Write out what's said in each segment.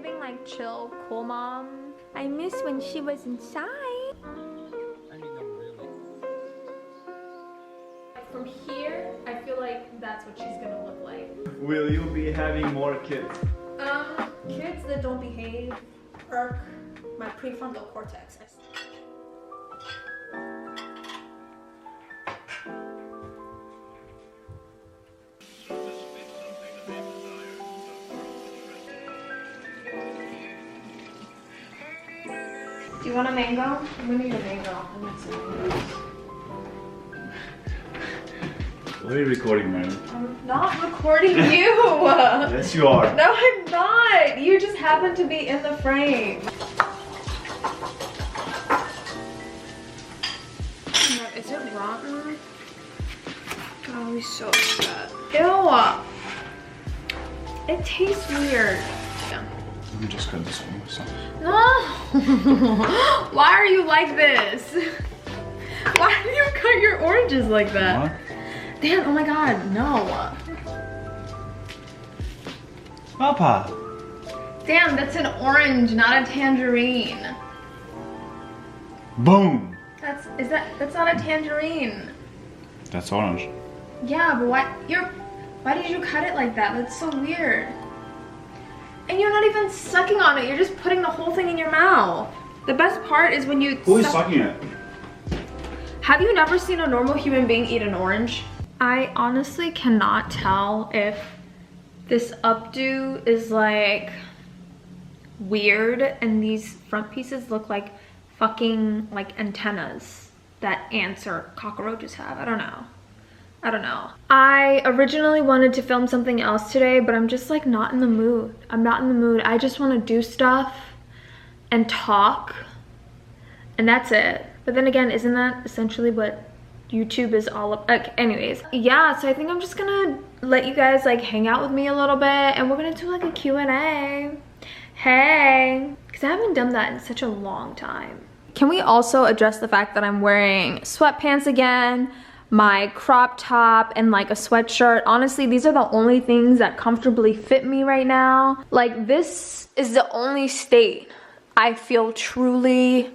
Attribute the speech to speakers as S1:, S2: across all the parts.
S1: giving like chill, cool mom. I miss when she was inside.
S2: I mean, no, really.
S1: From here, I feel like that's what she's gonna look like.
S3: Will you be having more kids?
S1: Kids that don't behave irk my prefrontal cortex. Do you want a mango? I'm gonna need a mango. I need some mangoes.
S3: What are you recording, man?
S1: I'm not recording you!
S3: Yes, you are.
S1: No, I'm not! You just happen to be in the frame. Is it rotten? Oh, he's so upset. Ew! It tastes weird. Yeah.
S3: Let me just cut this one. So.
S1: No! Why are you like this? Why do you cut your oranges like that?
S3: What?
S1: Damn, oh my god, no.
S3: Papa!
S1: Damn, that's an orange, not a tangerine.
S3: Boom!
S1: That's not a tangerine.
S3: That's orange.
S1: Yeah, but why did you cut it like that? That's so weird. And you're not even sucking on it, you're just putting the whole thing in your mouth. The best part is when you
S3: Who is sucking it?
S1: Have you never seen a normal human being eat an orange? I honestly cannot tell if this updo is like weird and these front pieces look like fucking like antennas that ants or cockroaches have. I don't know. I originally wanted to film something else today, but I'm just like not in the mood. I'm not in the mood. I just want to do stuff and talk, and that's it. But then again, isn't that essentially what YouTube is all about? Like, anyways, yeah, so I think I'm just gonna let you guys like hang out with me a little bit, and we're gonna do like a Q&A. Hey, because I haven't done that in such a long time. Can we also address the fact that I'm wearing sweatpants again, my crop top, and like a sweatshirt? Honestly, these are the only things that comfortably fit me right now. Like, this is the only state I feel truly,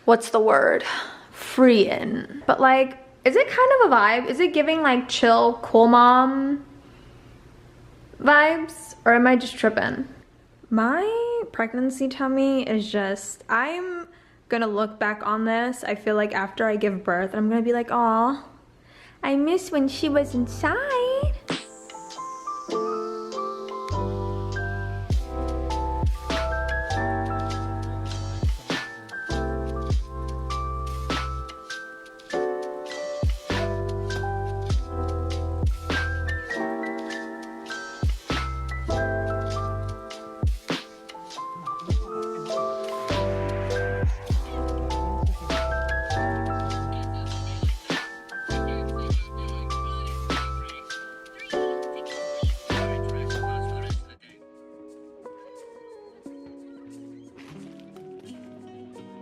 S1: what's the word, free in. But like, is it kind of a vibe? Is it giving like chill, cool mom vibes? Or am I just tripping? My pregnancy tummy is just, I'm gonna look back on this, I feel like after I give birth, I'm gonna be like, aw, I miss when she was inside.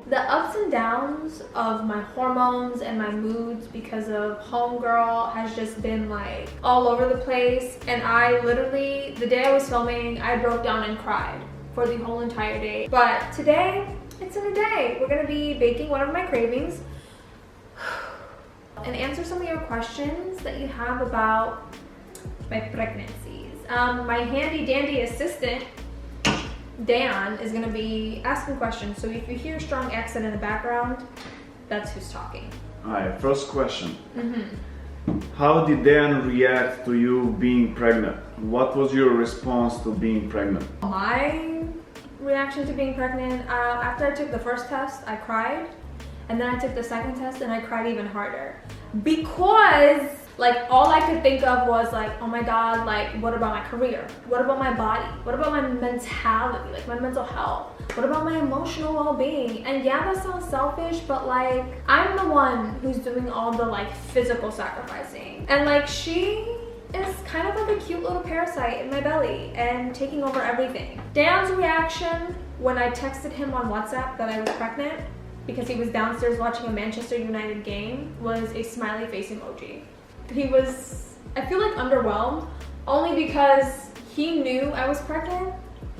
S1: The ups and downs of my hormones and my moods because of homegirl has just been like all over the place. And I literally, the day I was filming, I broke down and cried for the whole entire day. But today, it's a new day. We're gonna be baking one of my cravings and answer some of your questions that you have about my pregnancies. My handy dandy assistant, Dan, is gonna be asking questions, so if you hear a strong accent in the background, that's who's talking.
S3: Alright, first question. How did Dan react to you being pregnant? What was your response to being pregnant?
S1: My reaction to being pregnant, after I took the first test, I cried, and then I took the second test and I cried even harder. Because like all I could think of was like, oh my god, like what about my career? What about my body? What about my mentality, like my mental health? What about my emotional well-being? And yeah, that sounds selfish, but like I'm the one who's doing all the like physical sacrificing. And like she is kind of like a cute little parasite in my belly and taking over everything. Dan's reaction when I texted him on WhatsApp that I was pregnant because he was downstairs watching a Manchester United game was a smiley face emoji. He was, I feel like, underwhelmed, only because he knew I was pregnant,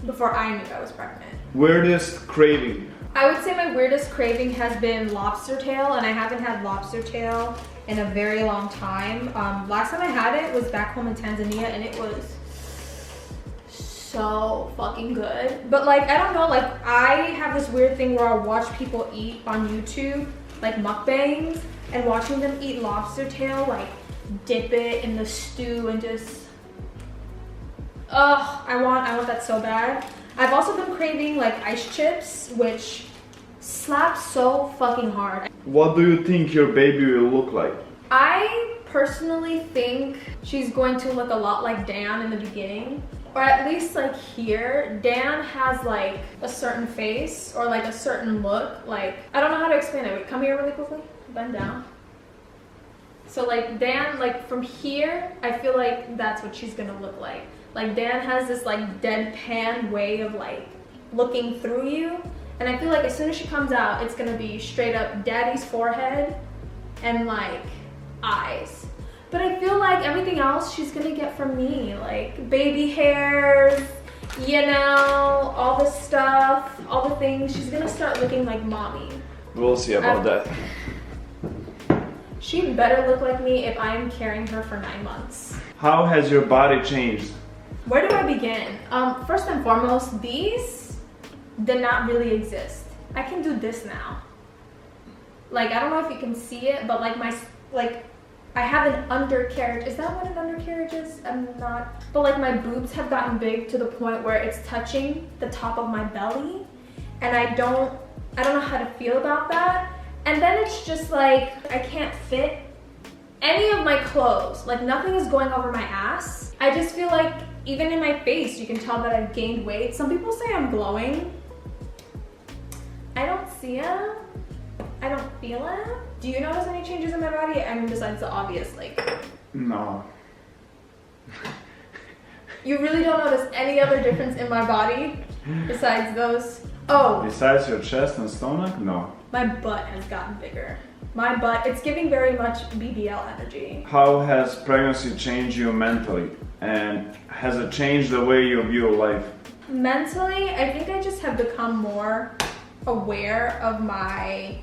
S1: before I knew I was pregnant.
S3: Weirdest craving?
S1: I would say my weirdest craving has been lobster tail, and I haven't had lobster tail in a very long time. Last time I had it was back home in Tanzania, and it was so fucking good. But like, I don't know, like I have this weird thing where I'll watch people eat on YouTube, like mukbangs, and watching them eat lobster tail, like dip it in the stew and just, ugh, I want that so bad. I've also been craving like ice chips, which slaps so fucking hard.
S3: What do you think your baby will look like?
S1: I personally think she's going to look a lot like Dan in the beginning, or at least like here. Dan has like a certain face or like a certain look. Like, I don't know how to explain it. Wait, come here really quickly. Bend down. So like Dan, like from here, I feel like that's what she's gonna look like. Like Dan has this like deadpan way of like looking through you. And I feel like as soon as she comes out, it's gonna be straight up daddy's forehead and like eyes. But I feel like everything else she's gonna get from me, like baby hairs, you know, all the stuff, all the things. She's gonna start looking like mommy.
S3: We'll see about that.
S1: She better look like me if I am carrying her for 9 months.
S3: How has your body changed?
S1: Where do I begin? First and foremost, these did not really exist. I can do this now. Like, I don't know if you can see it, but like I have an undercarriage. Is that what an undercarriage is? I'm not. But like my boobs have gotten big to the point where it's touching the top of my belly. And I don't know how to feel about that. And then it's just like, I can't fit any of my clothes. Like nothing is going over my ass. I just feel like even in my face, you can tell that I've gained weight. Some people say I'm glowing. I don't see it. I don't feel it. Do you notice any changes in my body? I mean, besides the obvious, like.
S3: No.
S1: You really don't notice any other difference in my body besides those? Oh.
S3: Besides your chest and stomach? No.
S1: My butt has gotten bigger. My butt, it's giving very much BBL energy.
S3: How has pregnancy changed you mentally? And has it changed the way you view life?
S1: Mentally, I think I just have become more aware of my,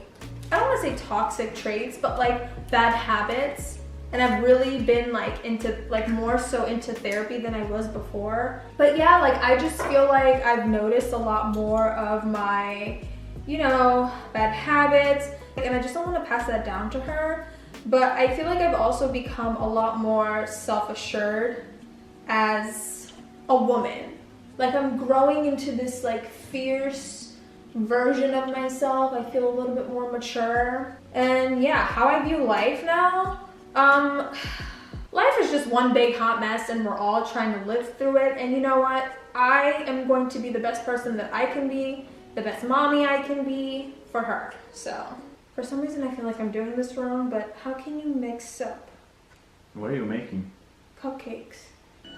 S1: I don't want to say toxic traits, but like bad habits. And I've really been like into, like more so into therapy than I was before. But yeah, like I just feel like I've noticed a lot more of my, you know, bad habits. And I just don't want to pass that down to her. But I feel like I've also become a lot more self-assured as a woman. Like I'm growing into this like fierce version of myself. I feel a little bit more mature. And yeah, how I view life now, life is just one big hot mess and we're all trying to live through it. And you know what? I am going to be the best person that I can be, the best mommy I can be for her. So for some reason I feel like I'm doing this wrong, but how can you mix up
S3: What are you making?
S1: cupcakes?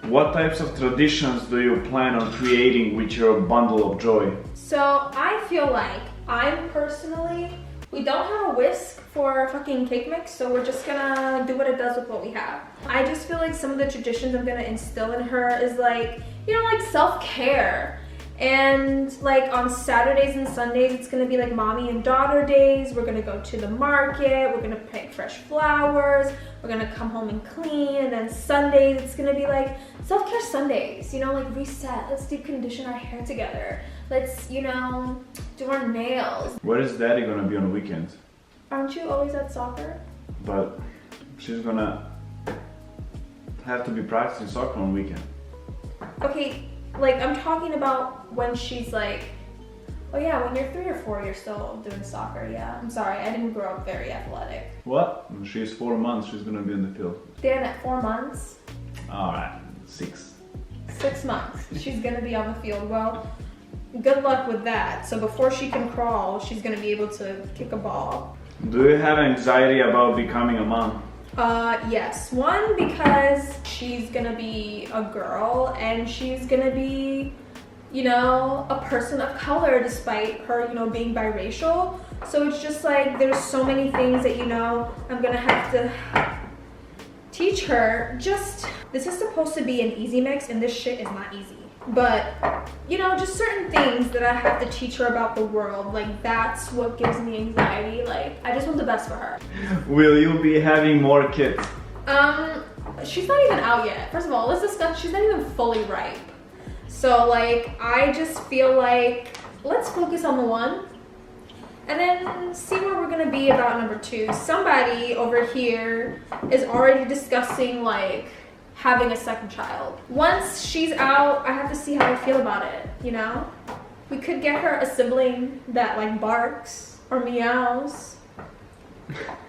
S3: What types of traditions do you plan on creating with your bundle of joy?
S1: So I feel like we don't have a whisk for fucking cake mix, so we're just gonna do what it does with what we have. I just feel like some of the traditions I'm gonna instill in her is like, you know, like self-care. And like on Saturdays and Sundays, it's gonna be like mommy and daughter days. We're gonna go to the market, we're gonna pick fresh flowers, we're gonna come home and clean. And then Sundays, it's gonna be like self-care Sundays, you know, like reset, let's deep condition our hair together. Let's, you know, do our nails.
S3: Where is daddy gonna be on weekends?
S1: Aren't you always at soccer?
S3: But she's gonna have to be practicing soccer on weekend.
S1: Okay, like I'm talking about when she's like, oh yeah, when you're 3 or 4, you're still doing soccer, yeah. I'm sorry, I didn't grow up very athletic.
S3: What? When she's 4 months, she's gonna be in the field.
S1: Dan, at 4 months?
S3: Alright, 6.
S1: 6 months, she's gonna be on the field. Well, good luck with that. So before she can crawl, she's gonna be able to kick a ball.
S3: Do you have anxiety about becoming a mom?
S1: Yes. One, because she's gonna be a girl and she's gonna be, you know, a person of color despite her, you know, being biracial. So it's just like, there's so many things that, you know, I'm gonna have to teach her. Just, this is supposed to be an easy mix and this shit is not easy. But, you know, just certain things that I have to teach her about the world. Like, that's what gives me anxiety. Like, I just want the best for her.
S3: Will you be having more kids?
S1: She's not even out yet. First of all, let's discuss, she's not even fully ripe. So, like, I just feel like, let's focus on the one. And then see where we're gonna be about number 2. Somebody over here is already discussing, like, having a second child. Once she's out, I have to see how I feel about it, you know? We could get her a sibling that, like, barks or meows.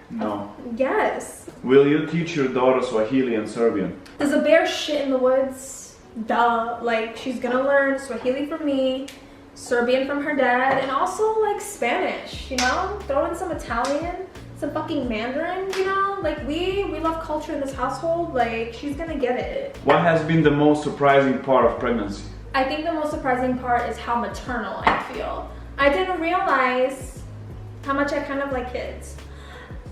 S3: No.
S1: Yes.
S3: Will you teach your daughter Swahili and Serbian?
S1: Does a bear shit in the woods? Duh. Like, she's gonna learn Swahili from me, Serbian from her dad, and also, like, Spanish, you know? Throw in some Italian, some fucking Mandarin, you know? Like, we love culture in this household. Like, she's gonna get it.
S3: What has been the most surprising part of pregnancy?
S1: I think the most surprising part is how maternal I feel. I didn't realize how much I kind of like kids.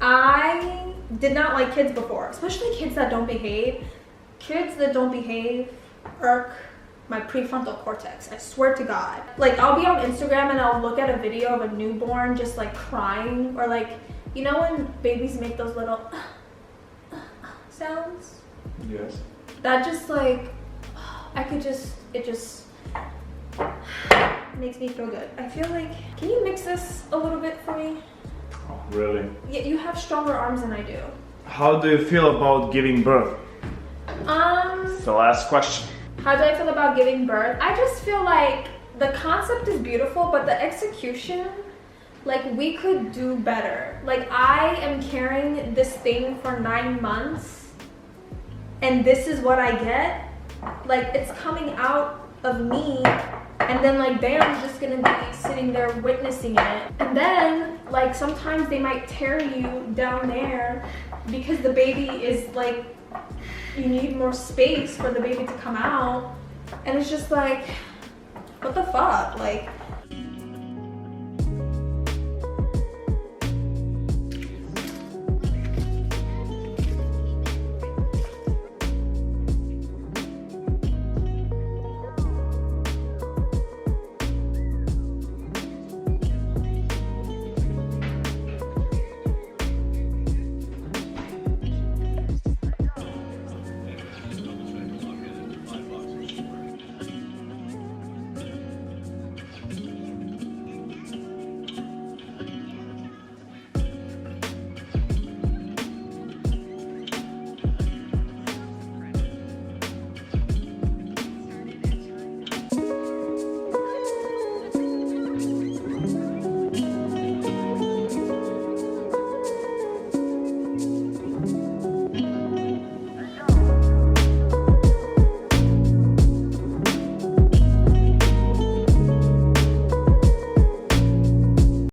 S1: I did not like kids before, especially kids that don't behave. Kids that don't behave irk my prefrontal cortex, I swear to God. Like, I'll be on Instagram and I'll look at a video of a newborn just like crying, or like, you know when babies make those little sounds?
S3: Yes.
S1: That just like, it just makes me feel good. I feel like, can you mix this a little bit for me?
S3: Oh, really?
S1: Yeah, you have stronger arms than I do.
S3: How do you feel about giving birth? It's the last question.
S1: How do I feel about giving birth? I just feel like the concept is beautiful, but the execution, like, we could do better. Like, I am carrying this thing for 9 months, and this is what I get. Like, it's coming out of me, and then, like, Bam's just gonna be sitting there witnessing it. And then, like, sometimes they might tear you down there because the baby is, like, you need more space for the baby to come out. And it's just like, what the fuck? Like,